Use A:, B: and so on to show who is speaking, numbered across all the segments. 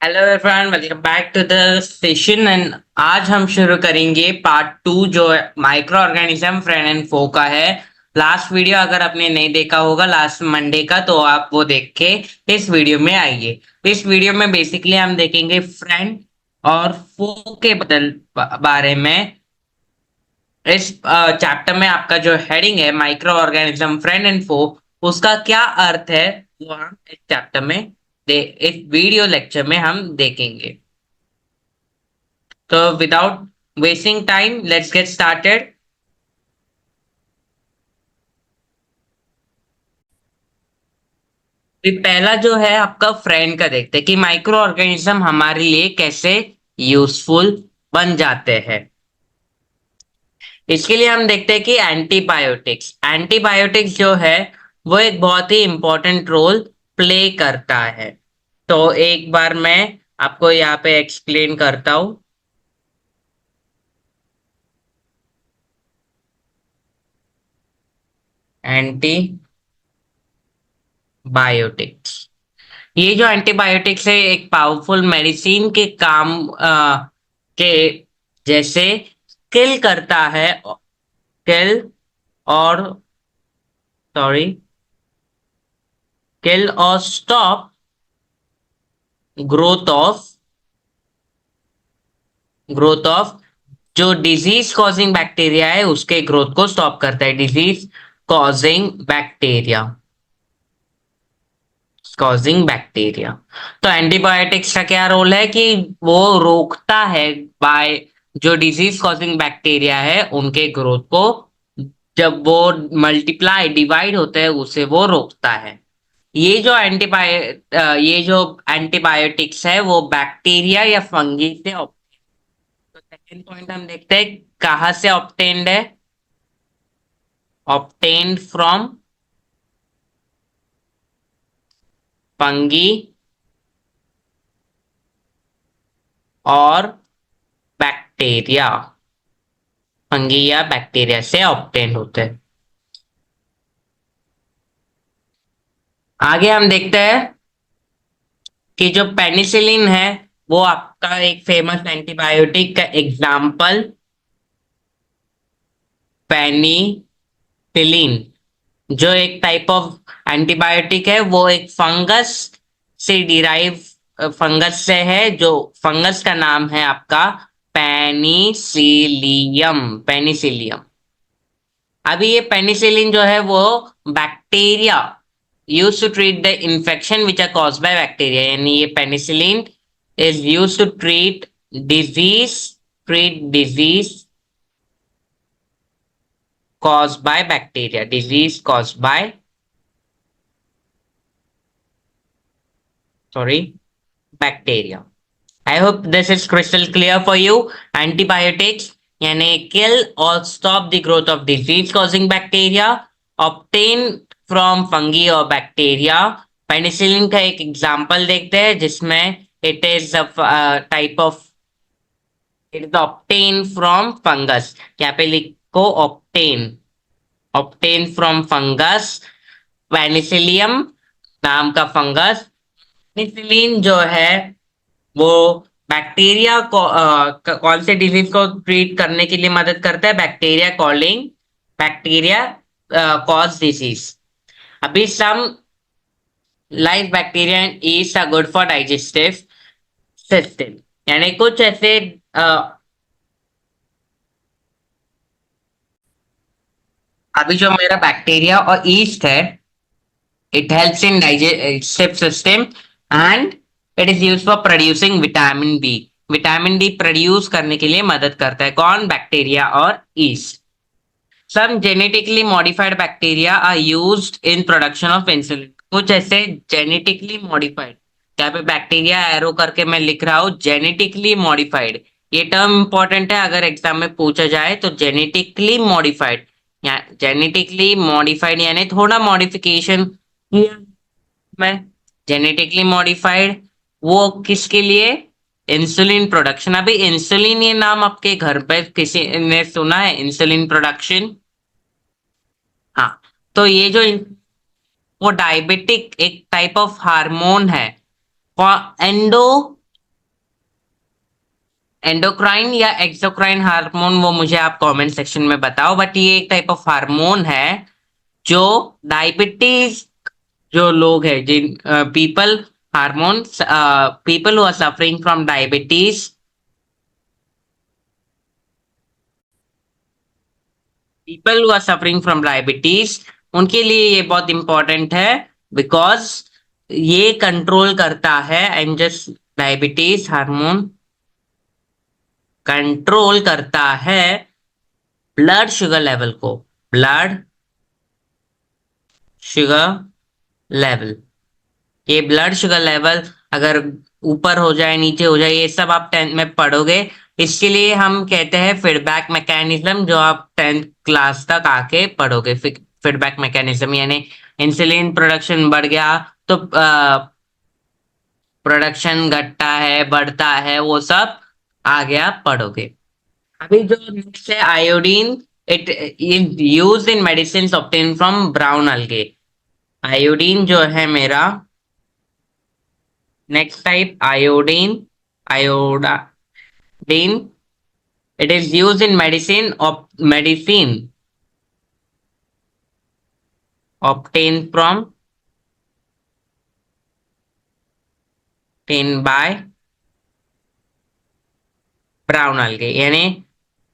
A: Hello everyone, welcome back to the session. And आज हम शुरू करेंगे पार्ट टू जो micro organism friend and foe का है। लास्ट वीडियो अगर आपने नहीं देखा होगा लास्ट मंडे का, तो आप वो देख के इस वीडियो में आइए। इस वीडियो में बेसिकली हम देखेंगे फ्रेंड और फो के बारे में। इस चैप्टर में आपका जो हेडिंग है माइक्रो ऑर्गेनिज्म फ्रेंड एंड फो, उसका क्या अर्थ है वो हम इस चैप्टर में इस वीडियो लेक्चर में हम देखेंगे। तो without wasting time let's get started. पहला जो है आपका फ्रेंड का देखते हैं कि माइक्रो ऑर्गेनिज्म हमारे लिए कैसे यूजफुल बन जाते हैं। इसके लिए हम देखते हैं कि एंटीबायोटिक्स एंटीबायोटिक्स जो है वो एक बहुत ही इंपॉर्टेंट रोल प्ले करता है। तो एक बार मैं आपको यहाँ पे एक्सप्लेन करता हूँ। एंटीबायोटिक्स, ये जो एंटीबायोटिक्स है एक पावरफुल मेडिसिन के काम के जैसे किल करता है। किल और सॉरी किल और stop growth of growth of जो डिजीज कॉजिंग बैक्टीरिया है उसके ग्रोथ को स्टॉप करता है। Disease causing bacteria causing bacteria. तो एंटीबायोटिक्स का क्या रोल है कि वो रोकता है बाय जो डिजीज कॉजिंग बैक्टीरिया है उनके ग्रोथ को। जब वो मल्टीप्लाई डिवाइड होते हैं उसे वो रोकता है। ये जो एंटीबायोटिक्स है वो बैक्टीरिया या फंगी से तो सेकेंड पॉइंट हम देखते हैं कहाँ से ऑब्टेन्ड है। ऑब्टेन्ड फ्रॉम फंगी और बैक्टीरिया। फंगी या बैक्टीरिया से ऑब्टेन होते हैं। आगे हम देखते हैं कि जो पेनिसिलिन है वो आपका एक फेमस एंटीबायोटिक का एग्जाम्पल। पेनिसिलिन जो एक टाइप ऑफ एंटीबायोटिक है वो एक फंगस से डिराइव फंगस से है। जो फंगस का नाम है आपका पेनिसिलियम। पेनिसिलियम। अभी ये पेनिसिलिन जो है वो bacteria use to treat the infection which are cause by bacteria. यानी ये penicillin is use to disease treat disease cause by bacteria. Disease cause by sorry bacteria. I hope this is crystal clear for you. Antibiotics यानी kill or stop the growth of disease causing bacteria obtained from fungi or bacteria. Penicillin का एक example देखते हैं जिसमें it is type of it is obtain from fungus. यहाँ पे लिखो obtain. Obtain from fungus Penicillium नाम का फंगस। पेनिसिलिन जो है वो बैक्टीरिया को कौन से डिजीज को ट्रीट करने के लिए मदद करता है। Bacteria calling bacteria cause disease. अभी some life bacteria and yeast are good for digestive system. यानी कुछ ऐसे अभी जो मेरा बैक्टीरिया और ईस्ट है it helps in digestive system and it is use for producing vitamin B. Vitamin D produce करने के लिए मदद करता है कौन, बैक्टीरिया और yeast. Some genetically modified bacteria are used in production of insulin. कुछ ऐसे जेनेटिकली मॉडिफाइड, यहाँ पे बैक्टीरिया एरो करके मैं लिख रहा हूँ जेनेटिकली मॉडिफाइड। ये टर्म इंपॉर्टेंट है अगर एग्जाम में पूछा जाए तो। जेनेटिकली मॉडिफाइड या जेनेटिकली मॉडिफाइड यानी थोड़ा मॉडिफिकेशन किया मैं। जेनेटिकली मॉडिफाइड वो किसके लिए, इंसुलिन प्रोडक्शन। अभी इंसुलिन ये नाम आपके घर पे किसी ने सुना है, इंसुलिन प्रोडक्शन। हाँ, तो ये जो वो डायबिटिक एक टाइप ऑफ हार्मोन है। एंडोक्राइन एंडोक्राइन या एक्सोक्राइन हार्मोन वो मुझे आप कमेंट सेक्शन में बताओ, बट ये एक टाइप ऑफ हार्मोन है जो डायबिटीज जो लोग हैं जिन people hormone people who are suffering from diabetes, people who are suffering from diabetes उनके लिए ये बहुत इंपॉर्टेंट है, बिकॉज ये कंट्रोल करता है and just diabetes hormone control करता है ब्लड शुगर लेवल को, ब्लड शुगर लेवल। ये ब्लड शुगर लेवल अगर ऊपर हो जाए नीचे हो जाए ये सब आप टेंथ में पढ़ोगे। इसके लिए हम कहते हैं फीडबैक मैकेनिज्म, जो आप टेंथ क्लास तक आके पढ़ोगे। फीडबैक मैकेनिज्म यानी इंसुलिन प्रोडक्शन बढ़ गया तो प्रोडक्शन घटता है बढ़ता है, वो सब आगे आप पढ़ोगे। अभी जो नेक्स्ट है iodine, it is used in medicine obtain from brown algae। Iodine जो है मेरा next type iodine, iodine it is used in medicine obtain from ten by brown algae यानी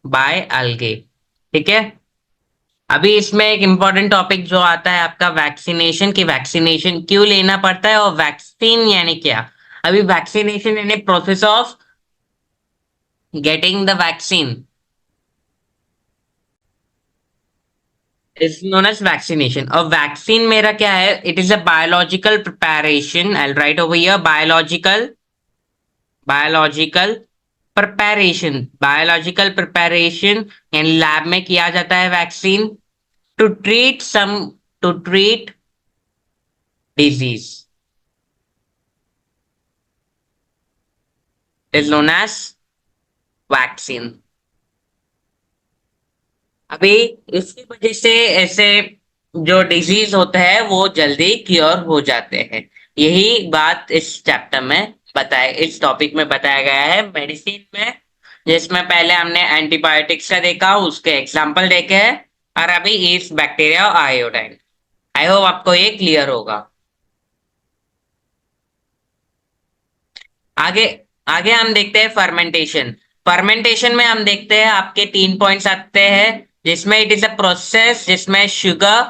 A: बाय algae। ठीक है, अभी इसमें एक इंपॉर्टेंट टॉपिक जो आता है आपका वैक्सीनेशन, की वैक्सीनेशन क्यों लेना पड़ता है और वैक्सीन यानी क्या। अभी वैक्सीनेशन यानी process of getting the vaccine is known as vaccination. और वैक्सीन मेरा क्या है, it is a biological preparation, I write over here biological preparation यानी लैब में किया जाता है vaccine to treat some to treat disease is known as vaccine. अभी इसकी वजह से ऐसे जो डिजीज होते हैं वो जल्दी क्योर हो जाते हैं। यही बात इस चैप्टर में बताया, इस टॉपिक में बताया गया है मेडिसिन में, जिसमें पहले हमने एंटीबायोटिक्स का देखा, उसके एग्जाम्पल देखे हैं, और अभी ईस्ट बैक्टीरिया और आयोडाइन। आई होप आपको ये क्लियर होगा। आगे आगे हम देखते हैं फर्मेंटेशन। फर्मेंटेशन में हम देखते हैं आपके 3 पॉइंट्स आते हैं, जिसमें इट इज अ प्रोसेस जिसमें शुगर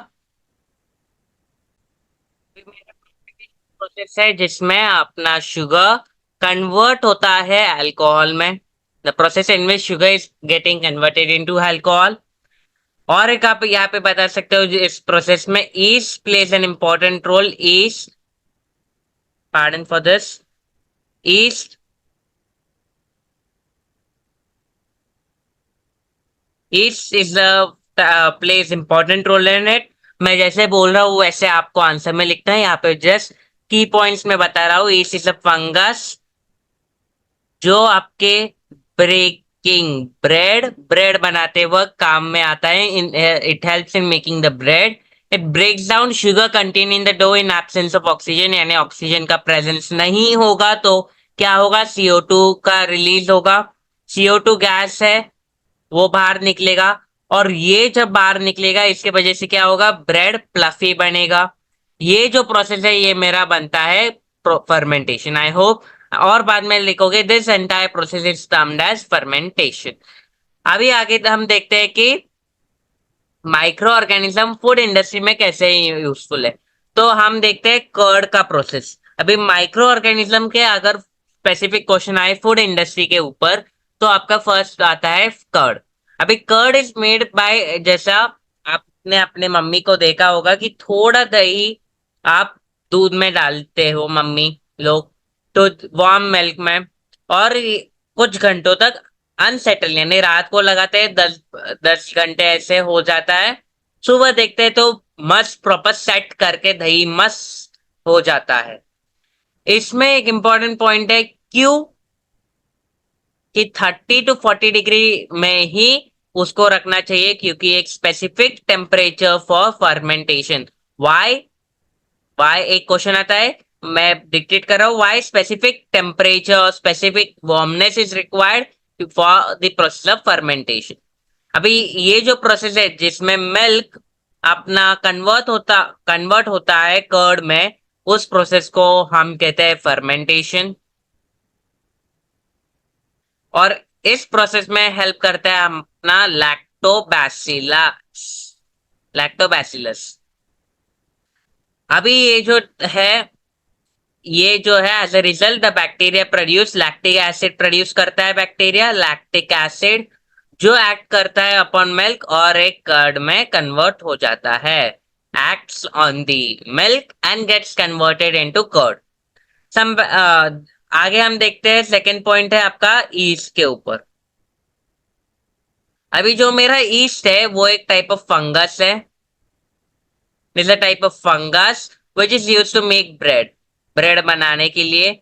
A: प्रोसेस है जिसमें अपना शुगर कन्वर्ट होता है अल्कोहल में। The process in which sugar is getting converted into alcohol. और एक आप यहाँ पे बता सकते हो इस प्रोसेस में yeast plays an important role. Yeast, pardon for this, yeast yeast is plays important role in it. मैं जैसे बोल रहा हूँ वैसे आपको आंसर में लिखना है, यहाँ पे जस्ट की पॉइंट्स में बता रहा हूँ। ईस्ट इज अ फंगस जो आपके ब्रेकिंग ब्रेड बनाते वक्त काम में आता है। It helps in making the bread. It breaks down sugar content in the dough in absence of oxygen, यानी ऑक्सीजन का प्रेजेंस नहीं होगा तो क्या होगा, CO2 का रिलीज होगा। CO2 गैस है वो बाहर निकलेगा, और ये जब बाहर निकलेगा इसके वजह से क्या होगा, ब्रेड प्लफी बनेगा। ये जो प्रोसेस है ये मेरा बनता है फर्मेंटेशन। आई होप और बाद में लिखोगे this entire process is termed as fermentation. अभी आगे हम देखते हैं कि माइक्रो ऑर्गेनिज्म फूड इंडस्ट्री में कैसे यूजफुल है। तो हम देखते हैं कर्ड का प्रोसेस। अभी माइक्रो ऑर्गेनिज्म के अगर स्पेसिफिक क्वेश्चन आए फूड इंडस्ट्री के ऊपर तो आपका फर्स्ट आता है कर्ड। अभी कर्ड इज मेड बाय, जैसा आपने अपने मम्मी को देखा होगा कि थोड़ा दही आप दूध में डालते हो मम्मी लोग, तो वार्म मिल्क में, और कुछ घंटों तक अनसेटल यानी रात को लगाते हैं 10 10 घंटे ऐसे हो जाता है। सुबह देखते हैं तो मस्त प्रॉपर सेट करके दही मस्त हो जाता है। इसमें एक इंपॉर्टेंट पॉइंट है क्यों, कि 30 to 40 डिग्री में ही उसको रखना चाहिए, क्योंकि एक specific temperature for fermentation. Why why एक क्वेश्चन आता है, मैं डिक्टेट कर रहा हूँ, why specific temperature specific warmness is required, for the process of fermentation. अभी ये जो प्रोसेस है जिसमें मिल्क अपना कन्वर्ट होता है कर्ड में, उस प्रोसेस को हम कहते हैं फर्मेंटेशन। और इस प्रोसेस में हेल्प करता है अपना लैक्टोबैसिलस। अभी है ये जो है as a result the bacteria produce lactic acid produce करता है बैक्टीरिया, लैक्टिक एसिड जो एक्ट करता है अपॉन मिल्क और एक कर्ड में कन्वर्ट हो जाता है, acts on the milk and gets converted into curd. सम आगे हम देखते हैं, सेकेंड पॉइंट है आपका ईस्ट के ऊपर। अभी जो मेरा ईस्ट है वो एक टाइप ऑफ फंगस है, is a type of fungus which is use to make bread बनाने के लिए।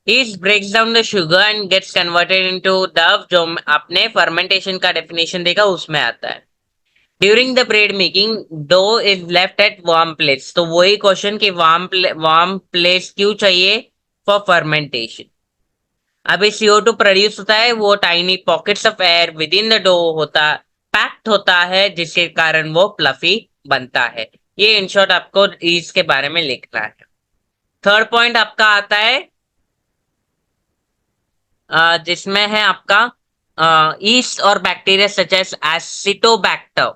A: Yeast breaks down the sugar and gets converted into dough, जो आपने fermentation का definition देखा उसमें आता है। During the bread making, dough is left at warm place। तो वही क्वेश्चन कि warm place क्यों चाहिए for fermentation। अभी CO2 प्रोड्यूस होता है, वो tiny pockets of air within the dough packed होता है, जिसके कारण वो फ्लफी बनता है। ये इन शॉर्ट आपको ईस्ट के बारे में लिखना है। थर्ड पॉइंट आपका आता है जिसमें है आपका ईस्ट और bacteria such as acetobacter.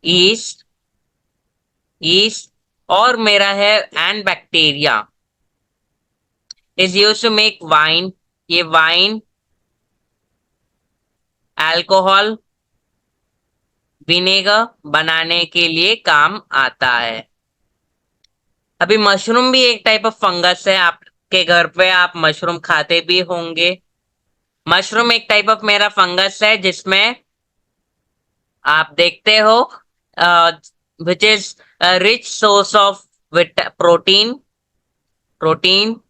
A: Yeast yeast और मेरा है and bacteria is use to make wine. ये वाइन, अल्कोहल, विनेगर बनाने के लिए काम आता है। अभी मशरूम भी एक टाइप ऑफ फंगस है, आपके घर पे आप मशरूम खाते भी होंगे। मशरूम एक टाइप ऑफ मेरा फंगस है जिसमें आप देखते हो which is rich source of protein protein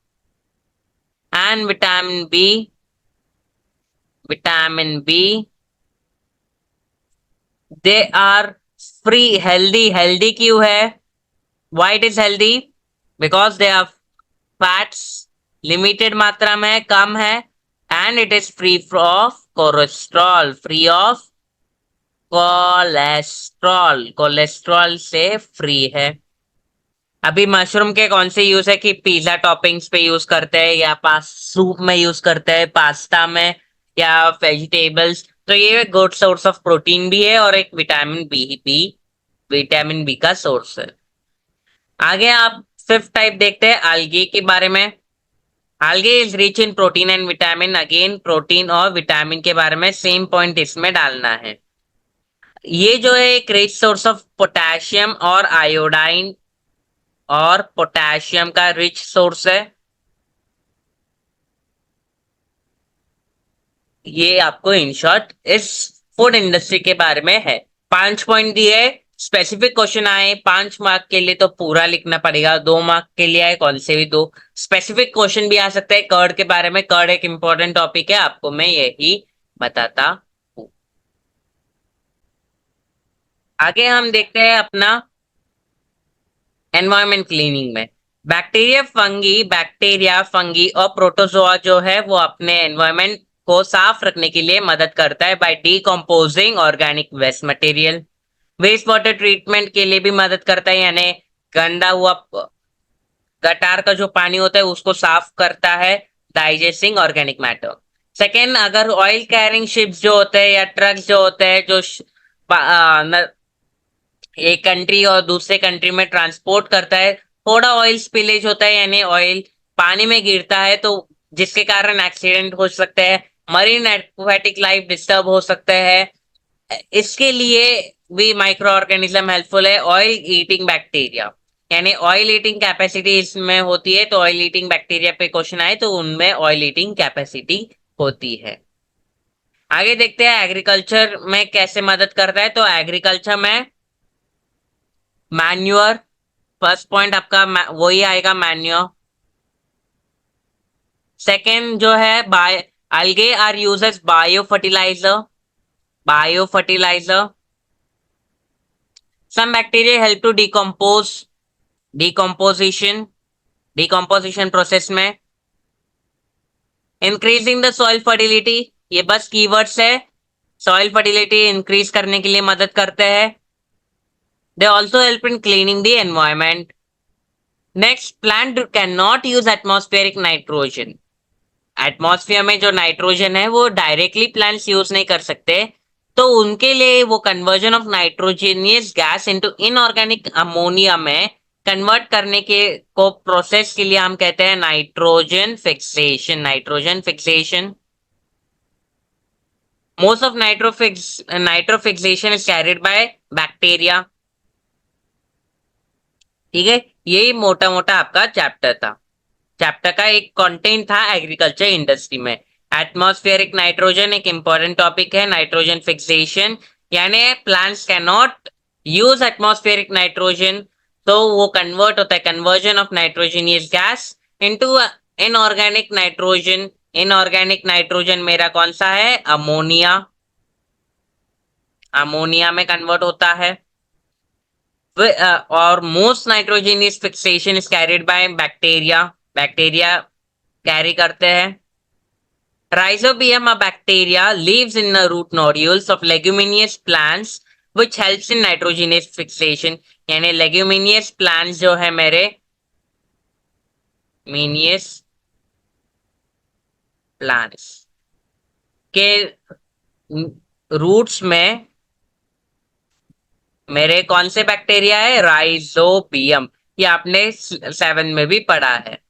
A: and vitamin B. They are free healthy क्यों है? Why it is healthy? Because they are fats limited मात्रा में कम है, and it is free of cholesterol, free of cholesterol से free है। अभी mushroom के कौन से यूज है कि पिज्जा टॉपिंग्स पे यूज करते हैं, या सूप में यूज करते हैं, पास्ता में, या वेजिटेबल्स। तो ये गुड सोर्स ऑफ प्रोटीन भी है और एक विटामिन बी का सोर्स है। आगे आप फिफ्थ टाइप देखते हैं algae के बारे में। algae is rich in protein and vitamin. Again protein और विटामिन के बारे में सेम पॉइंट इसमें डालना है। ये जो है एक रिच सोर्स ऑफ पोटेशियम और आयोडाइन और पोटेशियम का रिच सोर्स है। ये आपको इन शॉर्ट इस फूड इंडस्ट्री के बारे में है। 5 पॉइंट दिए, स्पेसिफिक क्वेश्चन आए 5 मार्क के लिए तो पूरा लिखना पड़ेगा, 2 मार्क के लिए आए कौन से भी दो। स्पेसिफिक क्वेश्चन भी आ सकता है कर्ड के बारे में, कर्ड एक इंपॉर्टेंट टॉपिक है, आपको मैं यही बताता हूँ। आगे हम देखते हैं अपना एनवायरमेंट क्लीनिंग में। बैक्टीरिया फंगी और प्रोटोजोआ जो है वो अपने एनवायरमेंट को साफ रखने के लिए मदद करता है by decomposing organic waste material. Waste water treatment के लिए भी मदद करता है, यानी गंदा हुआ गटार का जो पानी होता है उसको साफ करता है, डाइजेस्टिंग ऑर्गेनिक मैटर। सेकेंड, अगर ऑयल कैरिंग शिप्स जो होते हैं या ट्रक्स जो होते हैं जो एक कंट्री और दूसरे कंट्री में ट्रांसपोर्ट करता है, थोड़ा ऑयल स्पिलेज होता है, यानी ऑयल पानी में गिरता है, तो जिसके कारण एक्सीडेंट हो सकते हैं, मरीन एक्वेटिक लाइफ डिस्टर्ब हो सकते हैं। इसके लिए भी माइक्रो ऑर्गेनिज्म हेल्पफुल है। ऑयल ईटिंग बैक्टीरिया, यानी ऑयल ईटिंग कैपेसिटी इसमें होती है, तो ऑयल ईटिंग बैक्टीरिया पे क्वेश्चन आए तो उनमें ऑयल ईटिंग कैपेसिटी होती है। आगे देखते हैं एग्रीकल्चर में कैसे मदद करता है। तो एग्रीकल्चर में मैन्यूअर, फर्स्ट पॉइंट आपका वही आएगा, मैन्यूअर। सेकेंड जो है algae are use as bio fertiliser. Some bacteria help to decomposition process में। इंक्रीजिंग द सॉइल फर्टिलिटी, ये बस कीवर्ड्स है। सॉइल फर्टिलिटी इंक्रीज करने के लिए मदद करते हैं। They also help in cleaning the environment. Next, plant can not use atmospheric nitrogen. Atmosphere में जो नाइट्रोजन है वो डायरेक्टली प्लांट्स यूज नहीं कर सकते, तो उनके लिए वो conversion of nitrogenous gas into inorganic ammonia में कन्वर्ट करने के को प्रोसेस के लिए हम कहते हैं nitrogen fixation. Nitrogen fixation. Most of nitrofixation is carried by bacteria. ठीक है, यही मोटा मोटा आपका चैप्टर था। चैप्टर का एक कंटेंट था एग्रीकल्चर इंडस्ट्री में। एटमॉस्फेरिक नाइट्रोजन एक इंपॉर्टेंट टॉपिक है। नाइट्रोजन फिक्सेशन यानी plants can not use atmospheric nitrogen, तो वो कन्वर्ट होता है, conversion of nitrogenous gas into inorganic nitrogen. Inorganic nitrogen मेरा कौन सा है? अमोनिया। अमोनिया में कन्वर्ट होता है। और most nitrogenous fixation is carried by bacteria. Bacteria carry करते हैं। Rhizobium, a bacteria, lives in the root nodules of leguminous plants, which helps in nitrogenous fixation. यानी leguminous plants जो है मेरे leguminous plants के रूट्स में मेरे कौन से बैक्टीरिया है? राइजोबियम। ये आपने 7 में भी पढ़ा है।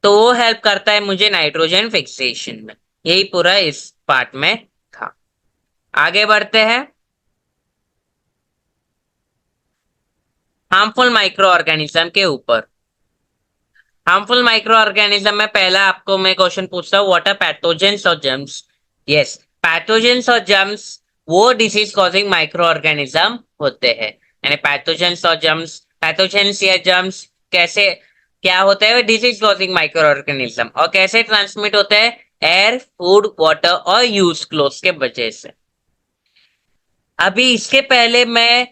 A: तो वो हेल्प करता है मुझे नाइट्रोजन फिक्सेशन में। यही पूरा इस पार्ट में था। आगे बढ़ते हैं। हार्मफुल माइक्रो ऑर्गेनिज्म के ऊपर। हार्मफुल माइक्रो ऑर्गेनिज्म में पहला आपको मैं क्वेश्चन पूछता हूँ, व्हाट आर पैथोजेंस और जर्म्स? यस, पैथोजेंस और जर्म्स वो डिसीज कॉजिंग माइक्रो ऑर्गेनिज्म होते हैं। यानी पैथोजेंस और जर्म्स, पैथोजेंस या जर्म्स कैसे क्या होता है? Disease causing micro organism. और कैसे ट्रांसमिट होते हैं? एयर, फूड, वाटर और यूज क्लोथ के वजह से। अभी इसके पहले मैं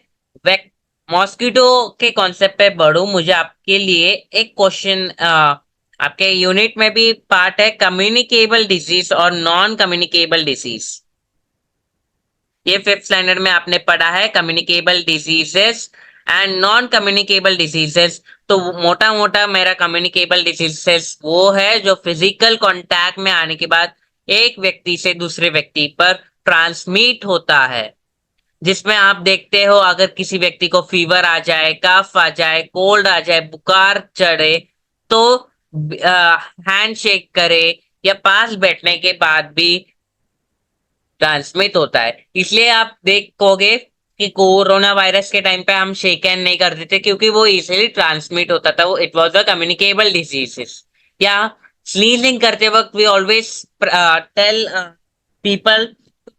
A: मॉस्किटो के कॉन्सेप्ट पे बढ़ू, मुझे आपके लिए एक क्वेश्चन, आपके यूनिट में भी पार्ट है कम्युनिकेबल डिजीज और नॉन कम्युनिकेबल डिजीज। ये 5th स्टैंडर्ड में आपने पढ़ा है communicable diseases and non communicable diseases. तो मोटा मोटा मेरा कम्युनिकेबल डिजीजेस वो है जो फिजिकल कांटेक्ट में आने के बाद एक व्यक्ति से दूसरे व्यक्ति पर ट्रांसमिट होता है, जिसमें आप देखते हो अगर किसी व्यक्ति को फीवर आ जाए, कफ आ जाए, कोल्ड आ जाए, बुखार चढ़े, तो हैंड शेक करे या पास बैठने के बाद भी ट्रांसमिट होता है। इसलिए आप देखोगे कि कोरोना वायरस के टाइम पे हम शेक हैंड नहीं करते थे, क्योंकि वो इजिली ट्रांसमिट होता था। वो it was a communicable diseases. या स्नीजिंग करते वक्त we always tell people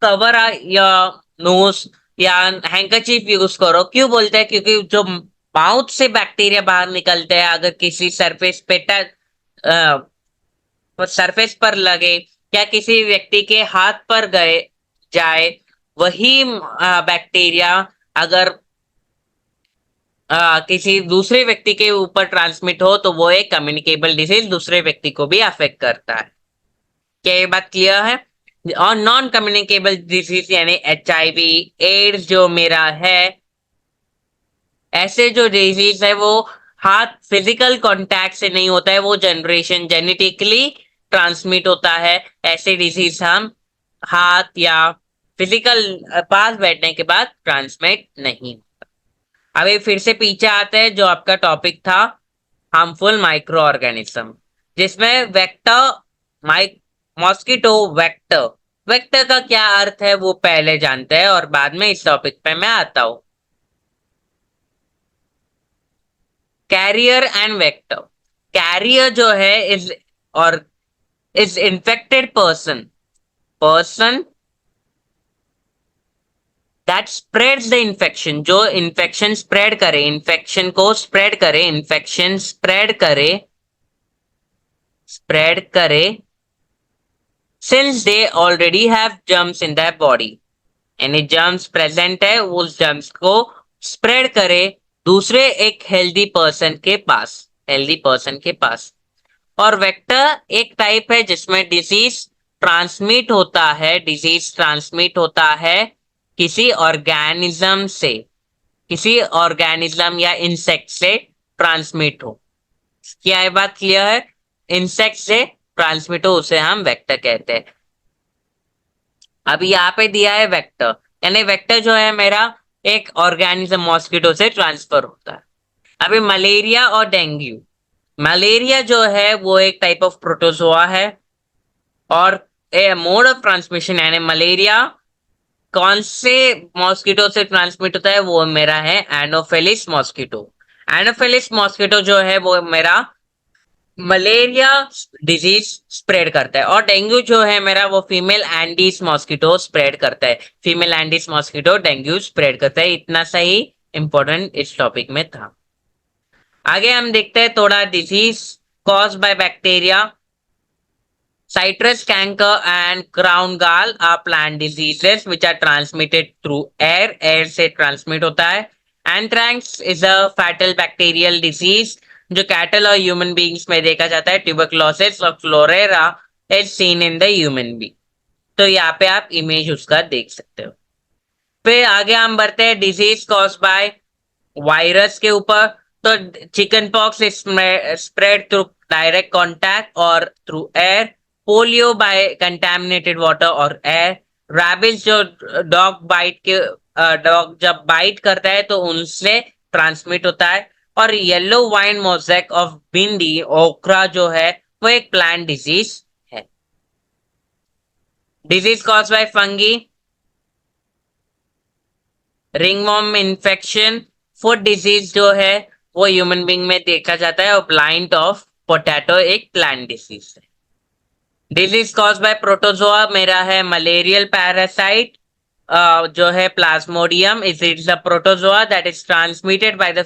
A: cover your nose या हैंकरचीफ यूज करो। क्यों बोलते हैं? क्योंकि जो माउथ से बैक्टीरिया बाहर निकलते हैं, अगर किसी सरफेस पे सरफेस पर लगे या किसी व्यक्ति के हाथ पर गए जाए, वही बैक्टीरिया अगर किसी दूसरे व्यक्ति के ऊपर ट्रांसमिट हो तो वो एक कम्युनिकेबल डिजीज दूसरे व्यक्ति को भी अफेक्ट करता है। क्या ये बात क्लियर है? और नॉन कम्युनिकेबल डिजीज यानी HIV, एड्स जो मेरा है, ऐसे जो डिजीज है वो हाथ फिजिकल कांटेक्ट से नहीं होता है, वो जनरेशन जेनेटिकली ट्रांसमिट होता है। ऐसे डिजीज हम हाथ या फिजिकल पास बैठने के बाद ट्रांसमिट नहीं। अभी फिर से पीछे आते हैं, जो आपका टॉपिक था हार्मफुल माइक्रो ऑर्गेनिज्म, जिसमें वेक्टर मॉस्किटो वेक्टर। वेक्टर का क्या अर्थ है वो पहले जानते हैं और बाद में इस टॉपिक पे मैं आता हूं। Career and vector. कैरियर जो है इज और is infected person that spreads the infection, जो इन्फेक्शन स्प्रेड करे, इन्फेक्शन को स्प्रेड करे, इन्फेक्शन स्प्रेड करे since they already have germs in that body. यानी जर्म्स प्रेजेंट है, उस जर्म्स को स्प्रेड करे दूसरे एक हेल्दी पर्सन के पास। हेल्दी पर्सन के पास और वेक्टर एक टाइप है जिसमें डिजीज ट्रांसमिट होता है किसी ऑर्गेनिज्म या इंसेक्ट से ट्रांसमिट हो। क्या ये बात क्लियर है? इंसेक्ट से ट्रांसमिट हो उसे हम वेक्टर कहते हैं। अभी यहाँ पे दिया है वेक्टर, यानी वेक्टर जो है मेरा एक ऑर्गेनिज्म मॉस्किटो से ट्रांसफर होता है। अभी मलेरिया और डेंगू। मलेरिया जो है वो एक टाइप ऑफ प्रोटोजोआ है, और ए मोड ऑफ ट्रांसमिशन यानी मलेरिया कौन से मॉस्किटो से ट्रांसमिट होता है, वो मेरा है एनोफेलिस मॉस्किटो। एनोफेलिस मॉस्किटो जो है वो मेरा मलेरिया डिजीज स्प्रेड करता है, और डेंगू जो है मेरा वो फीमेल एंडीज मॉस्किटो स्प्रेड करता है। Female Andes mosquito dengue spread करता है। इतना सही इंपॉर्टेंट इस टॉपिक में था। आगे हम देखते हैं थोड़ा disease cause by bacteria. Citrus canker and crown gall are plant diseases which are transmitted through air. Air से ट्रांसमिट होता है। Anthrax is a fatal bacterial disease जो कैटल और ह्यूमन बींग्स में देखा जाता है। ट्यूबरक्लोसिस और cholera is seen in the human being. तो यहाँ पे आप इमेज उसका देख सकते हो। फिर आगे हम बढ़ते हैं डिजीज कॉज बाय वायरस के ऊपर। तो chicken pox is spread through direct contact और through air. Polio by contaminated water और एयर। रैबिस जो डॉग जब बाइट करता है तो उनसे ट्रांसमिट होता है। और येलो वाइन मोज़ेक ऑफ भिंडी ओकरा जो है वो एक प्लांट डिजीज है। Disease cause bye fungi. Ringworm infection. Foot disease जो है वो ह्यूमन बींग में देखा जाता है। और ब्लाइंट ऑफ पोटैटो एक प्लांट डिजीज है। डिजीज कॉज बाय प्रोटोजोआ मेरा है मलेरियल पैरासाइट जो है plasmodium. Is a protozoa that is transmitted by the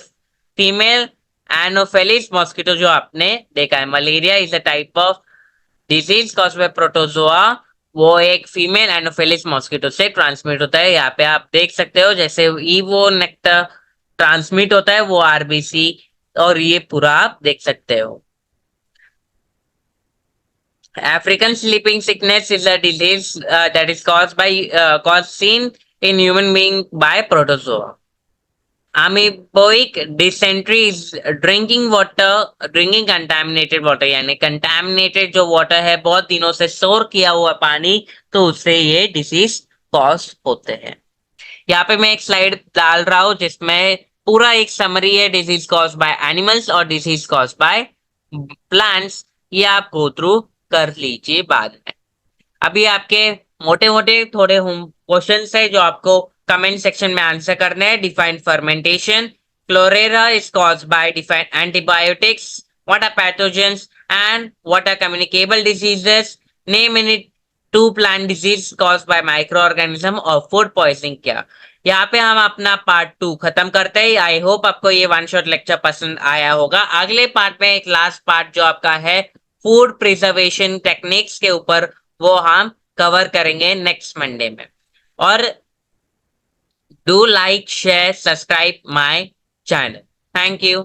A: female anopheles mosquito जो आपने देखा है। Malaria is a type of disease cause by protozoa, वो एक फीमेल एनोफिलिस मॉस्किटो से ट्रांसमिट होता है। यहाँ पे आप देख सकते हो जैसे ईवो नेक्टर ट्रांसमिट होता है वो आरबीसी, और ये पूरा आप देख सकते हो। African sleeping sickness is a disease that is caused seen in human being by protozoa. Amoebic dysentery is drinking contaminated water, यानी contaminated जो water है बहुत दिनों से स्टोर किया हुआ पानी, तो उससे ये डिजीज कॉज होते हैं। यहाँ पे मैं एक स्लाइड डाल रहा हूँ जिसमें पूरा एक समरी है डिजीज कॉज बाय एनिमल्स और डिजीज कॉज बाय प्लांट्स। ये आप गो थ्रू कर लीजिए बाद में। अभी आपके मोटे मोटे थोड़े क्वेश्चन है जो आपको कमेंट सेक्शन में आंसर करने हैं। Define fermentation. Cholera is cause by define antibiotics. What are pathogens and what are communicable diseases. Name in it two plant disease cause by micro organism और फूड पॉइजनिंग। क्या यहाँ पे हम अपना part 2 खत्म करते हैं। आई होप आपको ये वन शॉट लेक्चर पसंद आया होगा। अगले पार्ट में एक लास्ट पार्ट जो आपका है फूड प्रिजर्वेशन टेक्निक्स के ऊपर, वो हम कवर करेंगे नेक्स्ट मंडे में। और do like share subscribe my channel. Thank you.